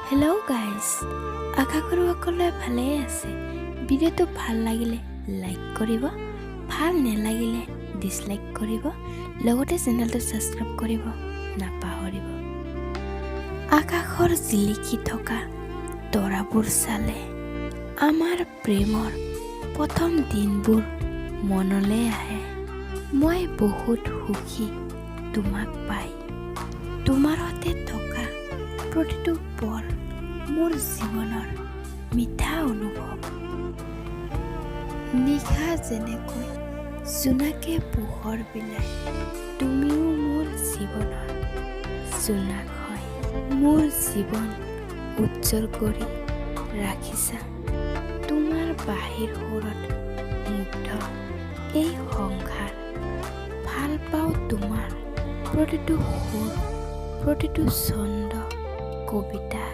Hello' guys, আশা কৰোঁ সকলোৱে ভালেই আছে। ভিডিঅ'টো ভাল লাগিলে লাইক কৰিব, ভাল নালাগিলে ডিছলাইক কৰিব, লগতে চেনেলটো ছাবস্ক্ৰাইব কৰিব নাপাহৰিব। আকাশৰ জিলিকি থকা তৰাবোৰ চালে আমাৰ প্ৰেমৰ প্ৰথম দিনবোৰ মনলৈ আহে। মই বহুত সুখী তোমাক পাই, তোমাৰ সৈতে থকা প্ৰতিটো পল মোৰ জীৱনৰ মিঠা অনুভৱ। নিশা যেনেকৈ জোনাকে পোহৰ বিলায়, তুমিও মোৰ জীৱনৰ জোনাক হয়। মোৰ জীৱন উজ্জ্বল কৰি ৰাখিছা তোমাৰ বাহিৰ সুৰত মুগ্ধ এই সংসাৰ। ভাল পাওঁ তোমাৰ প্ৰতিটো সুৰ, প্ৰতিটো ছন্দ, কবিতা